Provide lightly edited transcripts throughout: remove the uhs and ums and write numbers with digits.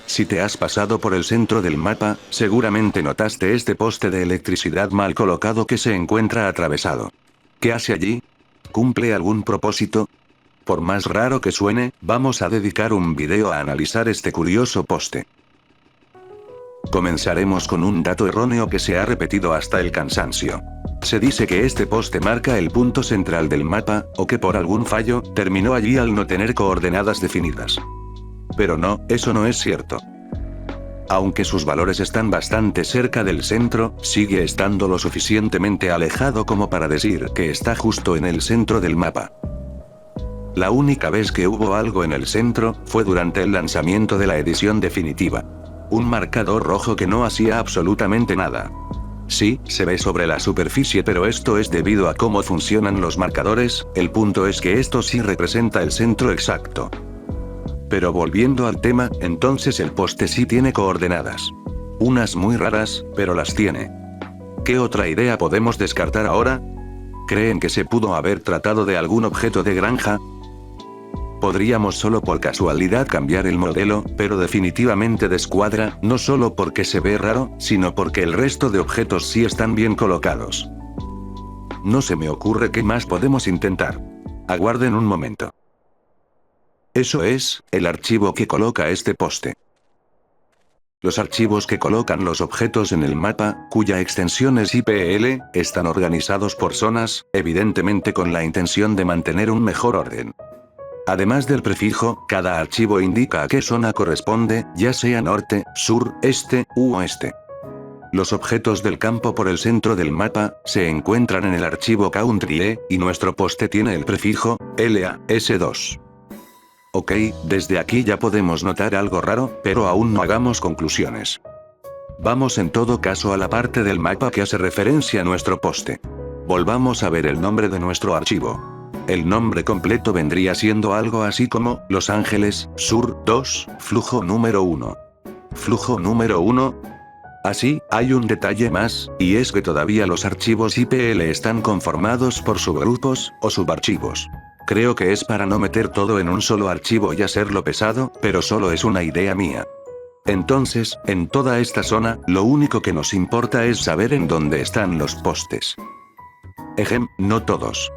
Si te has pasado por el centro del mapa, seguramente notaste este poste de electricidad mal colocado que se encuentra atravesado. ¿Qué hace allí? ¿Cumple algún propósito? Por más raro que suene, vamos a dedicar un video a analizar este curioso poste. Comenzaremos con un dato erróneo que se ha repetido hasta el cansancio. Se dice que este poste marca el punto central del mapa, o que por algún fallo, terminó allí al no tener coordenadas definidas. Pero no, eso no es cierto. Aunque sus valores están bastante cerca del centro, sigue estando lo suficientemente alejado como para decir que está justo en el centro del mapa. La única vez que hubo algo en el centro, fue durante el lanzamiento de la edición definitiva. Un marcador rojo que no hacía absolutamente nada. Sí, se ve sobre la superficie, pero esto es debido a cómo funcionan los marcadores. El punto es que esto sí representa el centro exacto. Pero volviendo al tema, entonces el poste sí tiene coordenadas. Unas muy raras, pero las tiene. ¿Qué otra idea podemos descartar ahora? ¿Creen que se pudo haber tratado de algún objeto de granja? Podríamos solo por casualidad cambiar el modelo, pero definitivamente descuadra, no solo porque se ve raro, sino porque el resto de objetos sí están bien colocados. No se me ocurre qué más podemos intentar. Aguarden un momento. Eso es, el archivo que coloca este poste. Los archivos que colocan los objetos en el mapa, cuya extensión es IPL, están organizados por zonas, evidentemente con la intención de mantener un mejor orden. Además del prefijo, cada archivo indica a qué zona corresponde, ya sea norte, sur, este, u oeste. Los objetos del campo por el centro del mapa, se encuentran en el archivo Country, y nuestro poste tiene el prefijo, LAS2. Ok, desde aquí ya podemos notar algo raro, pero aún no hagamos conclusiones. Vamos en todo caso a la parte del mapa que hace referencia a nuestro poste. Volvamos a ver el nombre de nuestro archivo. El nombre completo vendría siendo algo así como, Los Ángeles, Sur 2, flujo número 1. ¿Flujo número 1? Así, hay un detalle más, y es que todavía los archivos IPL están conformados por subgrupos, o subarchivos. Creo que es para no meter todo en un solo archivo y hacerlo pesado, pero solo es una idea mía. Entonces, en toda esta zona, lo único que nos importa es saber en dónde están los postes. No todos.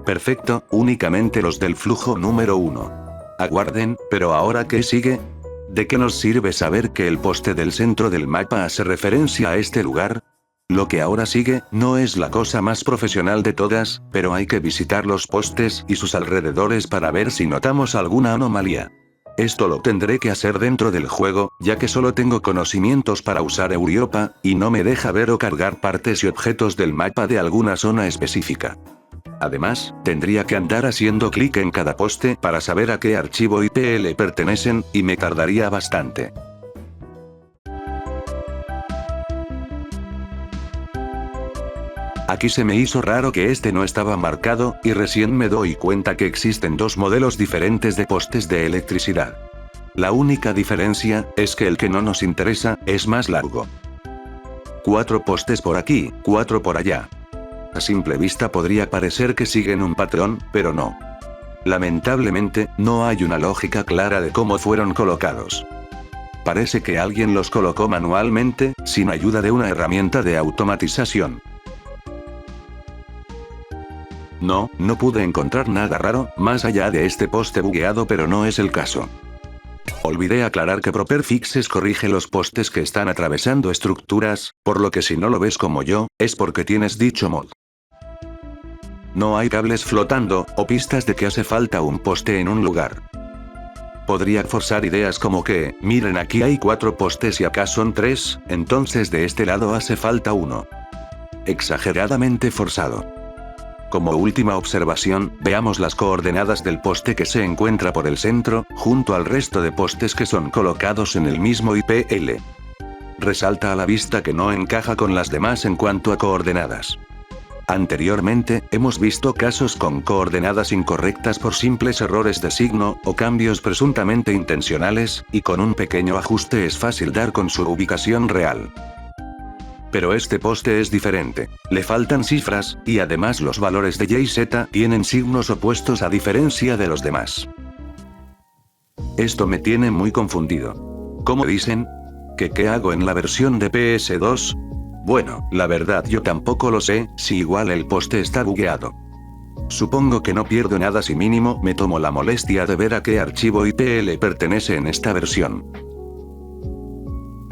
Perfecto, únicamente los del flujo número 1. Aguarden, pero ¿ahora qué sigue? ¿De qué nos sirve saber que el poste del centro del mapa hace referencia a este lugar? Lo que ahora sigue, no es la cosa más profesional de todas, pero hay que visitar los postes y sus alrededores para ver si notamos alguna anomalía. Esto lo tendré que hacer dentro del juego, ya que solo tengo conocimientos para usar Europa, y no me deja ver o cargar partes y objetos del mapa de alguna zona específica. Además, tendría que andar haciendo clic en cada poste para saber a qué archivo IPL pertenecen, y me tardaría bastante. Aquí se me hizo raro que este no estaba marcado, y recién me doy cuenta que existen dos modelos diferentes de postes de electricidad. La única diferencia, es que el que no nos interesa, es más largo. 4 postes por aquí, 4 por allá. A simple vista podría parecer que siguen un patrón, pero no. Lamentablemente, no hay una lógica clara de cómo fueron colocados. Parece que alguien los colocó manualmente, sin ayuda de una herramienta de automatización. No pude encontrar nada raro, más allá de este poste bugueado, pero no es el caso. Olvidé aclarar que Properfixes corrige los postes que están atravesando estructuras, por lo que si no lo ves como yo, es porque tienes dicho mod. No hay cables flotando, o pistas de que hace falta un poste en un lugar. Podría forzar ideas como que, miren, aquí hay 4 postes y acá son 3, entonces de este lado hace falta uno. Exageradamente forzado. Como última observación, veamos las coordenadas del poste que se encuentra por el centro, junto al resto de postes que son colocados en el mismo IPL. Resalta a la vista que no encaja con las demás en cuanto a coordenadas. Anteriormente, hemos visto casos con coordenadas incorrectas por simples errores de signo, o cambios presuntamente intencionales, y con un pequeño ajuste es fácil dar con su ubicación real. Pero este poste es diferente. Le faltan cifras, y además los valores de Y y Z tienen signos opuestos a diferencia de los demás. Esto me tiene muy confundido. ¿Cómo dicen? ¿Qué hago en la versión de PS2? Bueno, la verdad yo tampoco lo sé, si igual el poste está bugueado. Supongo que no pierdo nada si mínimo me tomo la molestia de ver a qué archivo IP le pertenece en esta versión.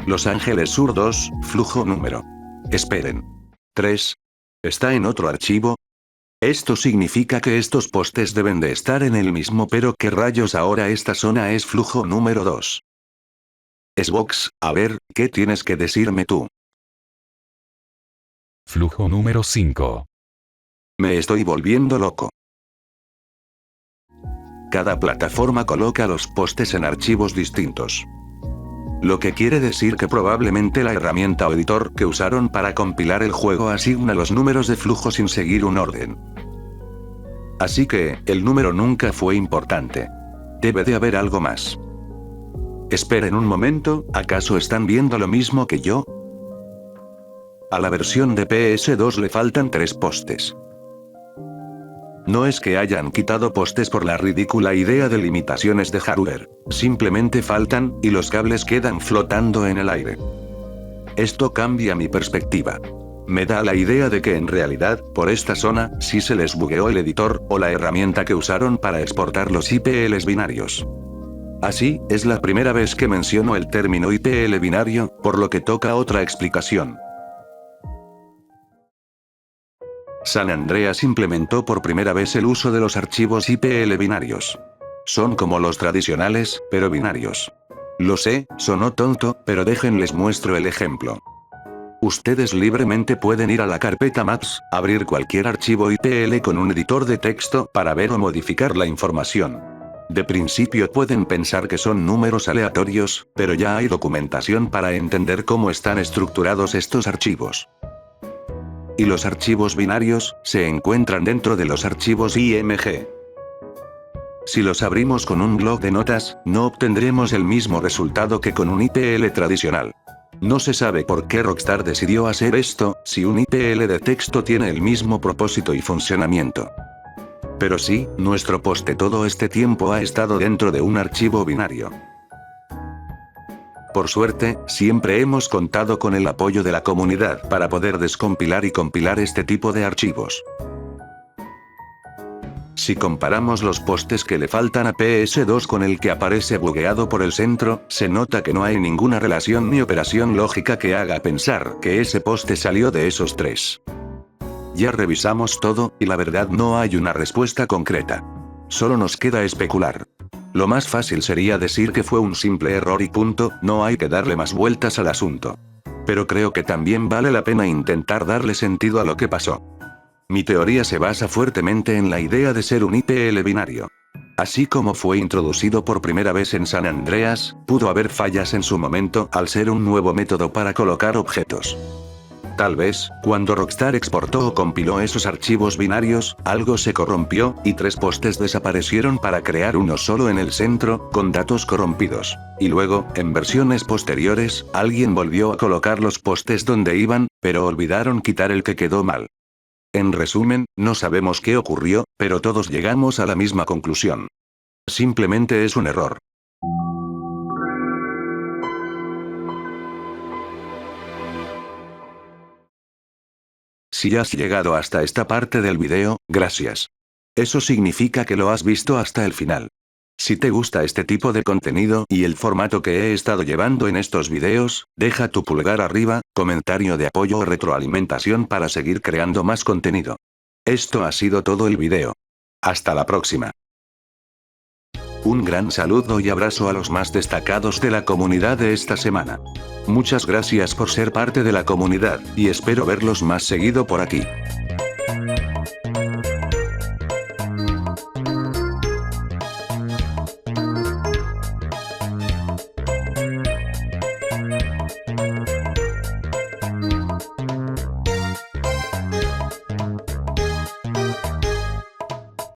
Los Ángeles Sur 2, flujo número. Esperen. 3. ¿Está en otro archivo? Esto significa que estos postes deben de estar en el mismo, pero ¿qué rayos ahora esta zona es flujo número 2? Xbox, a ver, ¿qué tienes que decirme tú? Flujo número 5. Me estoy volviendo loco. Cada plataforma coloca los postes en archivos distintos. Lo que quiere decir que probablemente la herramienta o editor que usaron para compilar el juego asigna los números de flujo sin seguir un orden. Así que, el número nunca fue importante. Debe de haber algo más. Esperen un momento, ¿acaso están viendo lo mismo que yo? A la versión de PS2 le faltan 3 postes. No es que hayan quitado postes por la ridícula idea de limitaciones de hardware, simplemente faltan, y los cables quedan flotando en el aire. Esto cambia mi perspectiva. Me da la idea de que en realidad, por esta zona, sí se les bugueó el editor, o la herramienta que usaron para exportar los IPLs binarios. Así, es la primera vez que menciono el término IPL binario, por lo que toca otra explicación. San Andreas implementó por primera vez el uso de los archivos IPL binarios. Son como los tradicionales, pero binarios. Lo sé, sonó tonto, pero déjenles muestro el ejemplo. Ustedes libremente pueden ir a la carpeta Maps, abrir cualquier archivo IPL con un editor de texto para ver o modificar la información. De principio pueden pensar que son números aleatorios, pero ya hay documentación para entender cómo están estructurados estos archivos. Y los archivos binarios, se encuentran dentro de los archivos IMG. Si los abrimos con un bloc de notas, no obtendremos el mismo resultado que con un IPL tradicional. No se sabe por qué Rockstar decidió hacer esto, si un IPL de texto tiene el mismo propósito y funcionamiento. Pero sí, nuestro poste todo este tiempo ha estado dentro de un archivo binario. Por suerte, siempre hemos contado con el apoyo de la comunidad para poder descompilar y compilar este tipo de archivos. Si comparamos los postes que le faltan a PS2 con el que aparece bugueado por el centro, se nota que no hay ninguna relación ni operación lógica que haga pensar que ese poste salió de esos 3. Ya revisamos todo, y la verdad no hay una respuesta concreta. Solo nos queda especular. Lo más fácil sería decir que fue un simple error y punto, no hay que darle más vueltas al asunto. Pero creo que también vale la pena intentar darle sentido a lo que pasó. Mi teoría se basa fuertemente en la idea de ser un IPL binario. Así como fue introducido por primera vez en San Andreas, pudo haber fallas en su momento al ser un nuevo método para colocar objetos. Tal vez, cuando Rockstar exportó o compiló esos archivos binarios, algo se corrompió, y 3 postes desaparecieron para crear uno solo en el centro, con datos corrompidos. Y luego, en versiones posteriores, alguien volvió a colocar los postes donde iban, pero olvidaron quitar el que quedó mal. En resumen, no sabemos qué ocurrió, pero todos llegamos a la misma conclusión. Simplemente es un error. Si has llegado hasta esta parte del video, gracias. Eso significa que lo has visto hasta el final. Si te gusta este tipo de contenido y el formato que he estado llevando en estos videos, deja tu pulgar arriba, comentario de apoyo o retroalimentación para seguir creando más contenido. Esto ha sido todo el video. Hasta la próxima. Un gran saludo y abrazo a los más destacados de la comunidad de esta semana. Muchas gracias por ser parte de la comunidad, y espero verlos más seguido por aquí.